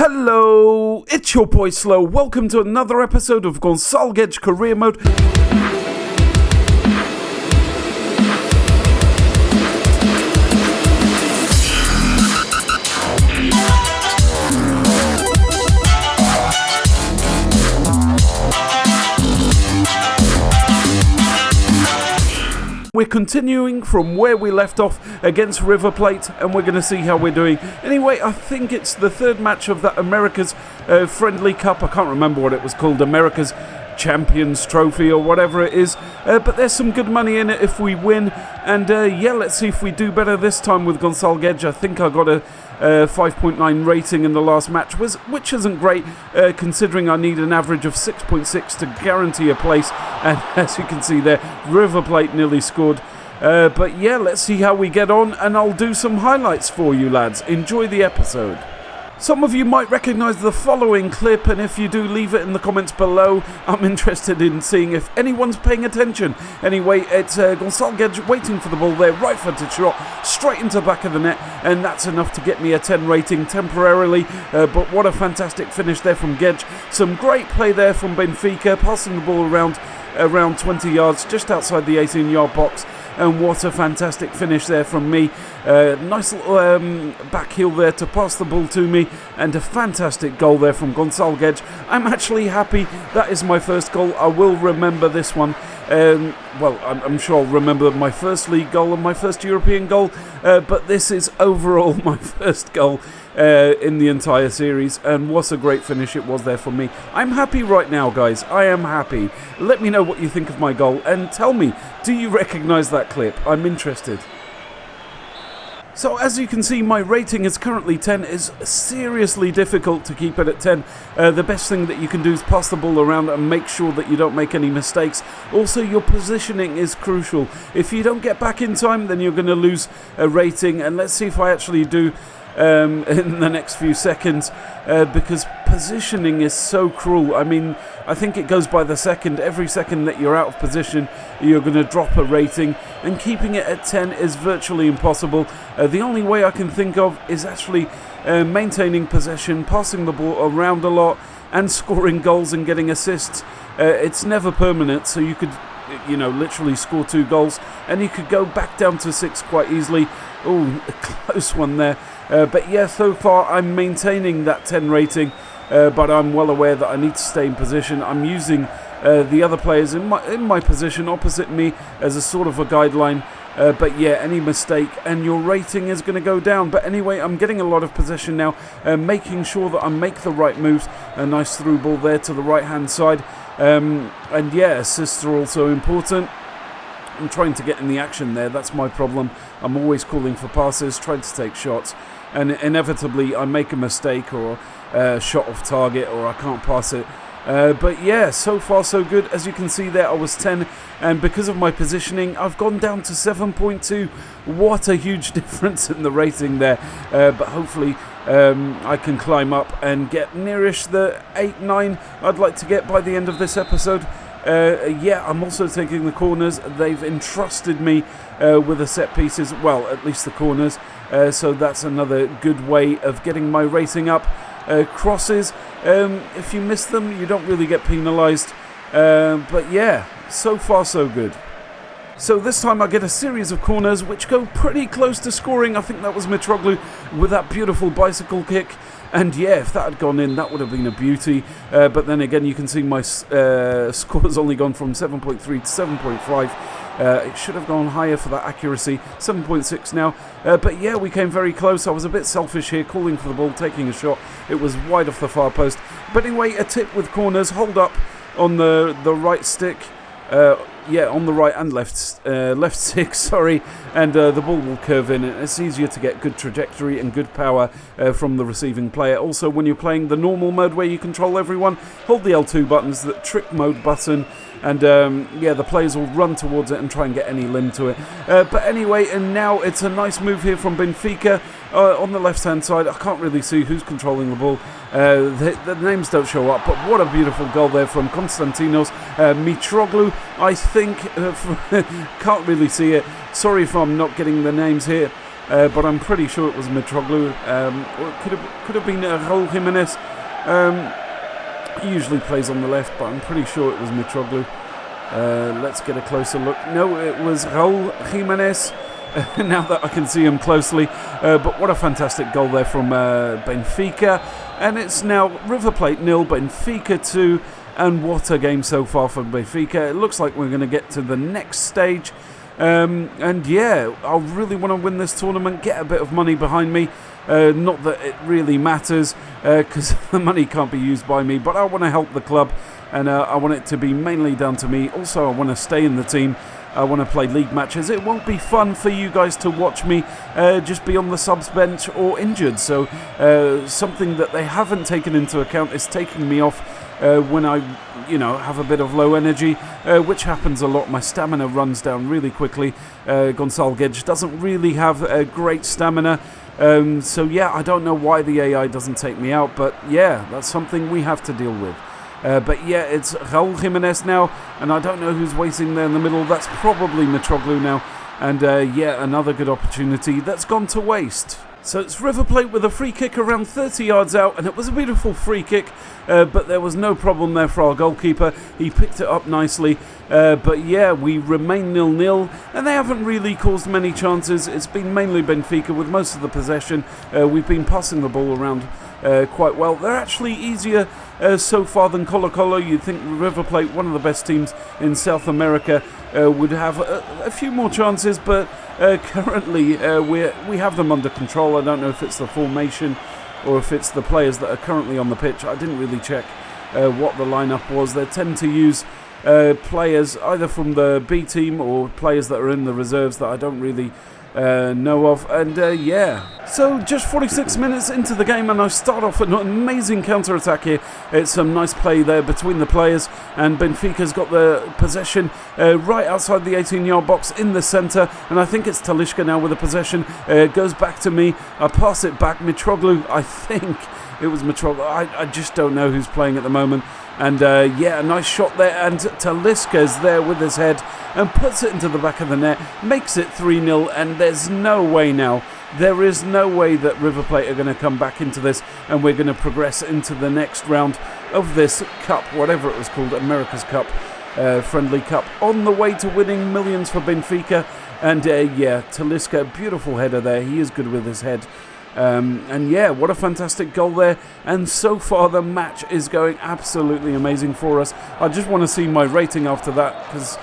Hello, it's your boy Slow. Welcome to another episode of Gonçalo Guedes Career Mode. We're continuing from where we left off against River Plate, and we're going to see how we're doing. Anyway, I think it's the third match of that America's Friendly Cup. I can't remember what it was called, America's Champions Trophy or whatever it is. But there's some good money in it if we win. And let's see if we do better this time with Gonçalo Guedes. I think I got a 5.9 rating in the last match, which isn't great considering I need an average of 6.6 to guarantee a place. And as you can see there, River Plate nearly scored. But yeah, let's see how we get on, and I'll do some highlights for you lads. Enjoy the episode. Some of you might recognise the following clip, and if you do, leave it in the comments below. I'm interested in seeing if anyone's paying attention. Anyway, it's Gonçalo Guedes waiting for the ball there, right-footed shot, straight into the back of the net, and that's enough to get me a 10 rating temporarily. But what a fantastic finish there from Guedes. Some great play there from Benfica, passing the ball around 20 yards, just outside the 18-yard box. And what a fantastic finish there from me. Nice little back heel there to pass the ball to me. And a fantastic goal there from Gonçalo Guedes. I'm actually happy. That is my first goal. I will remember this one. I'm sure I'll remember my first league goal and my first European goal. But this is overall my first goal in the entire series, and what a great finish it was there for me. I'm happy right now, guys. I am happy. Let me know what you think of my goal, and tell me, do you recognise that clip? I'm interested. So as you can see, my rating is currently 10. It's seriously difficult to keep it at 10. The best thing that you can do is pass the ball around and make sure that you don't make any mistakes. Also, your positioning is crucial. If you don't get back in time, then you're going to lose a rating. And let's see if I actually do in the next few seconds, because positioning is so cruel. I mean, I think it goes by the second. Every second that you're out of position, you're going to drop a rating, and keeping it at 10 is virtually impossible. The only way I can think of is actually maintaining possession, passing the ball around a lot, and scoring goals and getting assists. It's never permanent, so you could literally score 2 goals, and you could go back down to 6 quite easily. Oh, a close one there. But yeah, so far I'm maintaining that 10 rating, but I'm well aware that I need to stay in position. I'm using the other players in my position opposite me as a sort of a guideline. But yeah, any mistake and your rating is going to go down. But anyway, I'm getting a lot of possession now, making sure that I make the right moves. A nice through ball there to the right hand side. And yeah, assists are also important. I'm trying to get in the action there. That's my problem. I'm always calling for passes, trying to take shots, and inevitably I make a mistake or a shot off target, or I can't pass it. But yeah, so far so good. As you can see there, I was 10, and because of my positioning, I've gone down to 7.2. What a huge difference in the rating there. But hopefully I can climb up and get nearish the 8-9 I'd like to get by the end of this episode. I'm also taking the corners. They've entrusted me with the set pieces, well, at least the corners, so that's another good way of getting my rating up. Crosses, if you miss them, you don't really get penalised, but yeah, so far so good. So this time I get a series of corners which go pretty close to scoring. I think that was Mitroglou with that beautiful bicycle kick. And yeah, if that had gone in, that would have been a beauty. But then again, you can see my score's only gone from 7.3 to 7.5. It should have gone higher for that accuracy. 7.6 now. But yeah, we came very close. I was a bit selfish here, calling for the ball, taking a shot. It was wide off the far post. But anyway, a tip with corners. Hold up on the right stick. On the right and left stick, sorry, and the ball will curve in, and it's easier to get good trajectory and good power from the receiving player. Also, when you're playing the normal mode where you control everyone, hold the L2 buttons, the trick mode button, and the players will run towards it and try and get any limb to it. But anyway, and now it's a nice move here from Benfica on the left hand side. I can't really see who's controlling the ball. The names don't show up, but what a beautiful goal there from Konstantinos Mitroglou, I think. Can't really see it. Sorry if I'm not getting the names here. but I'm pretty sure it was Mitroglou. Or it could have been Raul Jimenez. He usually plays on the left, but I'm pretty sure it was Mitroglou. Let's get a closer look. No, it was Raul Jimenez. Now that I can see him closely. But what a fantastic goal there from Benfica. And it's now River Plate 0, Benfica 2. And what a game so far for Benfica. It looks like we're going to get to the next stage. And yeah, I really want to win this tournament, get a bit of money behind me. Not that it really matters, because the money can't be used by me. But I want to help the club. And I want it to be mainly down to me. Also, I want to stay in the team. I want to play league matches. It won't be fun for you guys to watch me just be on the subs bench or injured. So something that they haven't taken into account is taking me off when I, have a bit of low energy, which happens a lot. My stamina runs down really quickly. Gonçalo Guedes doesn't really have a great stamina. So yeah, I don't know why the AI doesn't take me out, but yeah, that's something we have to deal with. But yeah, it's Raul Jimenez now, and I don't know who's waiting there in the middle. That's probably Mitroglou now, and yeah, another good opportunity that's gone to waste. So it's River Plate with a free kick around 30 yards out, and it was a beautiful free kick, but there was no problem there for our goalkeeper. He picked it up nicely, but yeah, we remain 0-0, and they haven't really caused many chances. It's been mainly Benfica with most of the possession. We've been passing the ball around quite well. They're actually easier so far than Colo-Colo. You'd think River Plate, one of the best teams in South America, would have a few more chances, but currently we have them under control. I don't know if it's the formation or if it's the players that are currently on the pitch. I didn't really check what the lineup was. They tend to use players either from the B team or players that are in the reserves that I don't really know of, and yeah, so just 46 minutes into the game, and I start off an amazing counter-attack here. It's some nice play there between the players, and Benfica's got the possession right outside the 18-yard box in the centre, and I think it's Talisca now with the possession. Goes back to me, I pass it back. Mitroglou, I think it was Mitroglou. I just don't know who's playing at the moment. And yeah, a nice shot there, and Talisca's there with his head and puts it into the back of the net, makes it 3-0, and there's no way now. There is no way that River Plate are going to come back into this, and we're going to progress into the next round of this cup, whatever it was called, America's Cup, Friendly Cup, on the way to winning millions for Benfica. And yeah, Talisca, beautiful header there. He is good with his head. And yeah, what a fantastic goal there. And so far the match is going absolutely amazing for us. I just want to see my rating after that, because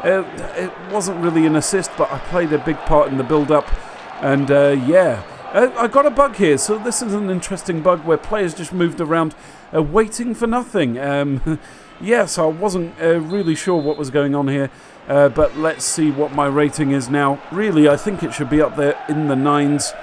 it wasn't really an assist, but I played a big part in the build-up. And yeah, I got a bug here. So this is an interesting bug where players just moved around waiting for nothing. Yeah, so I wasn't really sure what was going on here. But let's see what my rating is now. Really, I think it should be up there in the 9s.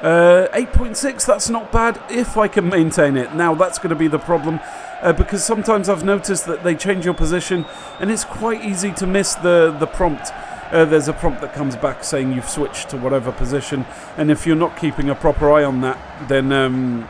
8.6, that's not bad if I can maintain it. Now that's going to be the problem, because sometimes I've noticed that they change your position and it's quite easy to miss the prompt. There's a prompt that comes back saying you've switched to whatever position, and if you're not keeping a proper eye on that, then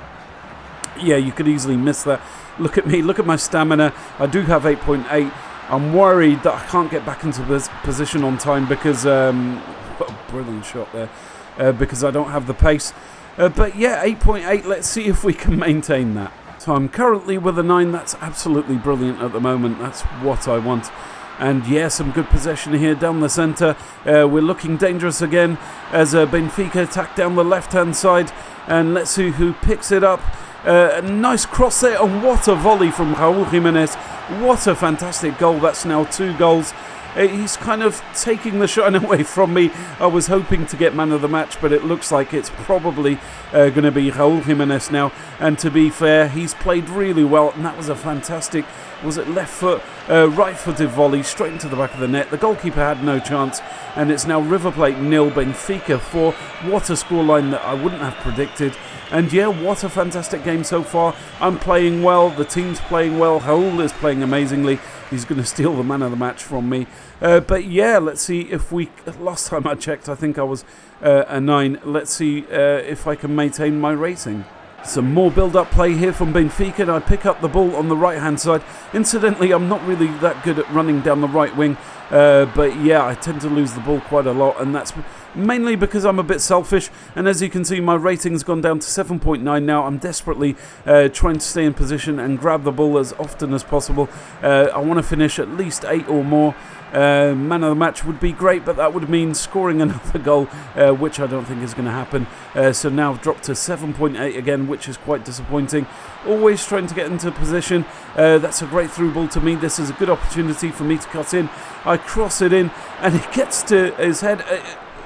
yeah, you could easily miss that. Look at me, look at my stamina. I do have 8.8. I'm worried that I can't get back into this position on time because what a brilliant shot there. Because I don't have the pace. But yeah, 8.8, let's see if we can maintain that. So I'm currently with a 9, that's absolutely brilliant at the moment, that's what I want. And yeah, some good possession here down the centre. We're looking dangerous again as Benfica attack down the left-hand side. And let's see who picks it up. A nice cross there, and what a volley from Raul Jimenez. What a fantastic goal, that's now 2 goals. He's kind of taking the shine away from me. I was hoping to get man of the match, but it looks like it's probably going to be Raul Jimenez now. And to be fair, he's played really well, and that was a fantastic, was it left foot, right-footed volley straight into the back of the net. The goalkeeper had no chance, and it's now River Plate 0, Benfica 4. What a scoreline that I wouldn't have predicted. And yeah, what a fantastic game so far. I'm playing well, the team's playing well, Raul is playing amazingly. He's going to steal the man of the match from me. But yeah, let's see if we... Last time I checked, I think I was a 9. Let's see if I can maintain my rating. Some more build-up play here from Benfica, and I pick up the ball on the right-hand side. Incidentally, I'm not really that good at running down the right wing. But yeah, I tend to lose the ball quite a lot, and that's mainly because I'm a bit selfish, and as you can see, my rating's gone down to 7.9 now. I'm desperately trying to stay in position and grab the ball as often as possible. I want to finish at least 8 or more. Man of the match would be great, but that would mean scoring another goal, which I don't think is going to happen. So now I've dropped to 7.8 again, which is quite disappointing. Always trying to get into position. That's a great through ball to me. This is a good opportunity for me to cut in. I cross it in, and it gets to his head.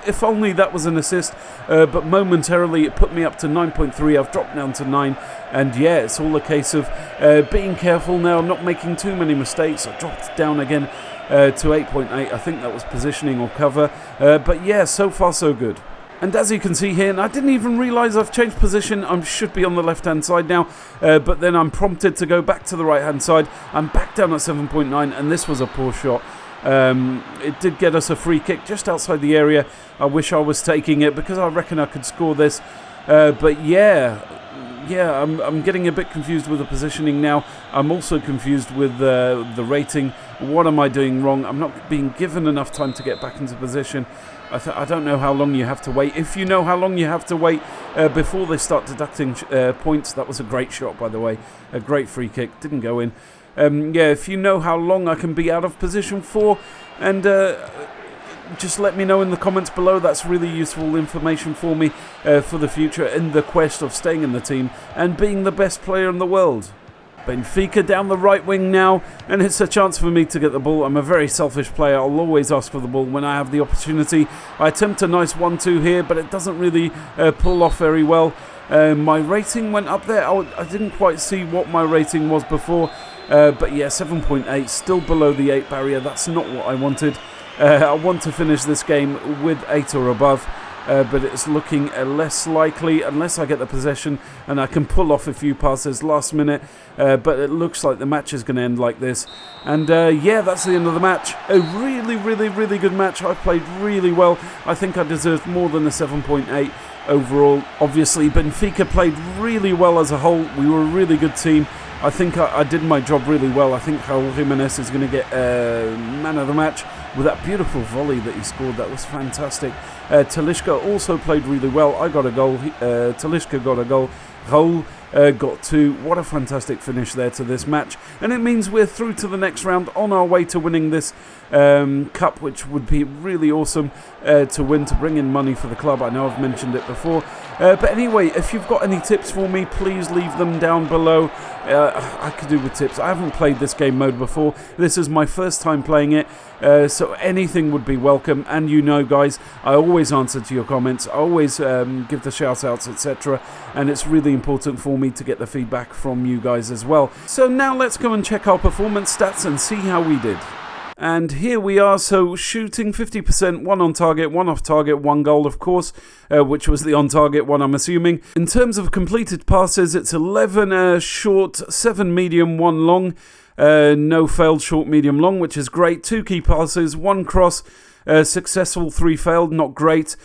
If only that was an assist, but momentarily it put me up to 9.3. I've dropped down to 9, and yeah, it's all a case of being careful now, not making too many mistakes. I dropped down again to 8.8. I think that was positioning or cover, but yeah, so far so good. And as you can see here, and I didn't even realise I've changed position. I should be on the left-hand side now, but then I'm prompted to go back to the right-hand side. I'm back down at 7.9, and this was a poor shot. It did get us a free kick just outside the area. I wish I was taking it because I reckon I could score this. But yeah, I'm getting a bit confused with the positioning now. I'm also confused with the rating. What am I doing wrong? I'm not being given enough time to get back into position. I don't know how long you have to wait. If you know how long you have to wait before they start deducting points. That was a great shot, by the way. A great free kick. Didn't go in. Yeah, if you know how long I can be out of position for, and just let me know in the comments below. That's really useful information for me for the future in the quest of staying in the team and being the best player in the world. Benfica down the right wing now, and it's a chance for me to get the ball. I'm a very selfish player. I'll always ask for the ball when I have the opportunity. I attempt a nice 1-2 here, but it doesn't really pull off very well. My rating went up there. I didn't quite see what my rating was before. But yeah, 7.8, still below the 8 barrier. That's not what I wanted. I want to finish this game with 8 or above, but it's looking less likely unless I get the possession and I can pull off a few passes last minute. But it looks like the match is going to end like this. And yeah, that's the end of the match. A really good match. I played really well. I think I deserved more than a 7.8 overall. Obviously, Benfica played really well as a whole. We were a really good team. I think I did my job really well. I think Raul Jimenez is going to get man of the match with that beautiful volley that he scored. That was fantastic. Talisca also played really well. I got a goal. Talisca got a goal. Raul got 2. What a fantastic finish there to this match. And it means we're through to the next round, on our way to winning this cup, which would be really awesome to win, to bring in money for the club. I know I've mentioned it before. But anyway, if you've got any tips for me, please leave them down below. I could do with tips. I haven't played this game mode before. This is my first time playing it, so anything would be welcome. And you know, guys, I always answer to your comments. I always give the shout-outs, etc. And it's really important for me to get the feedback from you guys as well. So now let's go and check our performance stats and see how we did. And here we are, so shooting 50%, 1 on target, 1 off target, 1 goal, of course, which was the on target one, I'm assuming. In terms of completed passes, it's 11 short, 7 medium, 1 long. No failed short, medium, long, which is great. 2 key passes, 1 cross, successful, 3 failed, not great.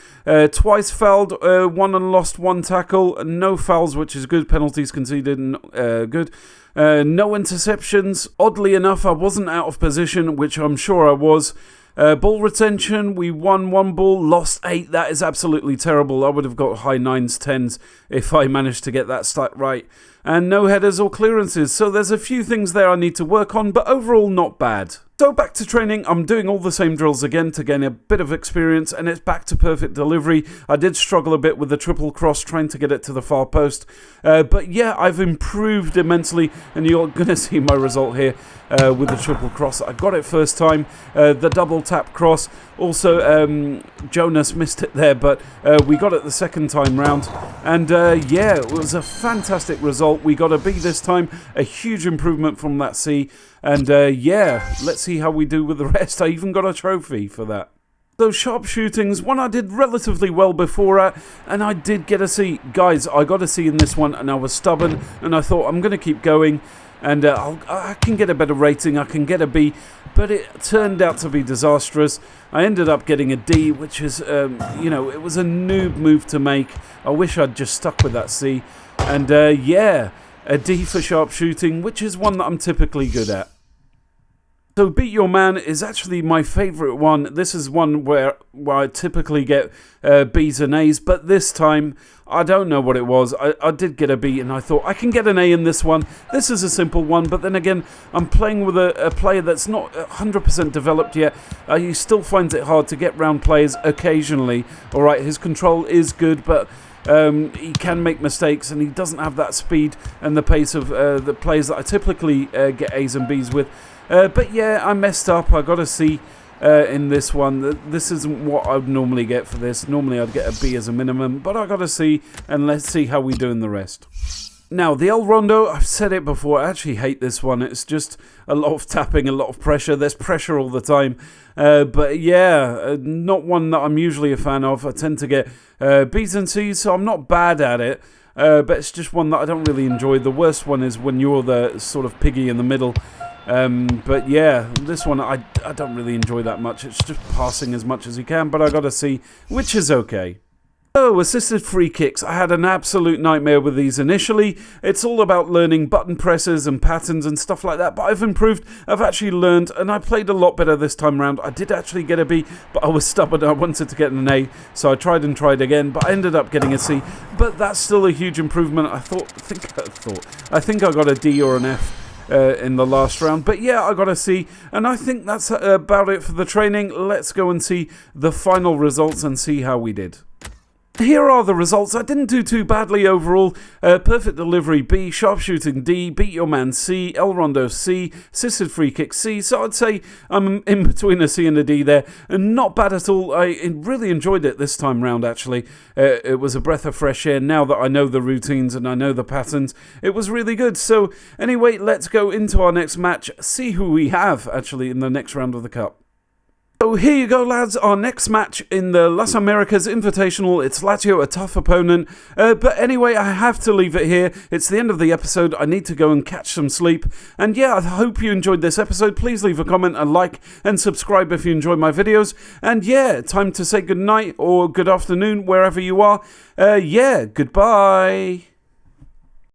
Twice fouled, 1 and lost, 1 tackle. No fouls, which is good. Penalties conceded, good. No interceptions. Oddly enough, I wasn't out of position, which I'm sure I was. Ball retention, we won 1 ball, lost 8. That is absolutely terrible. I would have got high 9s, 10s if I managed to get that stat right. And no headers or clearances. So there's a few things there I need to work on, but overall not bad. So back to training. I'm doing all the same drills again to gain a bit of experience, and it's back to perfect delivery. I did struggle a bit with the triple cross, trying to get it to the far post. But yeah, I've improved immensely, and you're going to see my result here with the triple cross. I got it first time. The double tap cross. Also, Jonas missed it there, but we got it the second time round. And yeah, it was a fantastic result. We got a B this time. A huge improvement from that C. And yeah, let's see how we do with the rest. I even got a trophy for that. Those sharpshooting's one I did relatively well before at, and I did get a C. Guys, I got a C in this one, and I was stubborn, and I thought I'm going to keep going, and I can get a better rating, I can get a B, but it turned out to be disastrous. I ended up getting a D, which is, you know, it was a noob move to make. I wish I'd just stuck with that C. And yeah, a D for sharpshooting, which is one that I'm typically good at. So Beat Your Man is actually my favourite one. This is one where where I typically get B's and A's, but this time I don't know what it was. I did get a B, and I thought I can get an A in this one. This is a simple one, but then again, I'm playing with a player that's not 100% developed yet. He still finds it hard to get round players occasionally. All right, his control is good, but he can make mistakes, and he doesn't have that speed and the pace of the players that I typically get A's and B's with. But yeah, I messed up. I got a C in this one. This isn't what I'd normally get for this. Normally I'd get a B as a minimum, but I got a C, and let's see how we do in the rest. Now, the El Rondo, I've said it before, I actually hate this one. It's just a lot of tapping, a lot of pressure. There's pressure all the time. But yeah, not one that I'm usually a fan of. I tend to get B's and C's, so I'm not bad at it. But it's just one that I don't really enjoy. The worst one is when you're the sort of piggy in the middle. But yeah, this one I don't really enjoy that much. It's just passing as much as you can, but I got a C, which is okay. So, assisted free kicks. I had an absolute nightmare with these initially. It's all about learning button presses and patterns and stuff like that, but I've improved. I've actually learned, and I played a lot better this time around. I did actually get a B, but I was stubborn. I wanted to get an A, so I tried and tried again, but I ended up getting a C. But that's still a huge improvement. I think I got a D or an F in the last round, but yeah, I got a C, and I think that's about it for the training. Let's go and see the final results and see how we did. Here are the results. I didn't do too badly overall. Perfect delivery B, sharpshooting D, beat your man C, El Rondo C, assisted free kick C. So I'd say I'm in between a C and a D there, and not bad at all. I really enjoyed it this time round, actually. It was a breath of fresh air. Now that I know the routines and I know the patterns, it was really good. So anyway, let's go into our next match, see who we have actually in the next round of the Cup. So here you go, lads, our next match in the Las Americas Invitational. It's Lazio, a tough opponent. But anyway, I have to leave it here. It's the end of the episode. I need to go and catch some sleep. And yeah, I hope you enjoyed this episode. Please leave a comment, a like, and subscribe if you enjoy my videos. And yeah, time to say good night or good afternoon, wherever you are. Yeah, goodbye.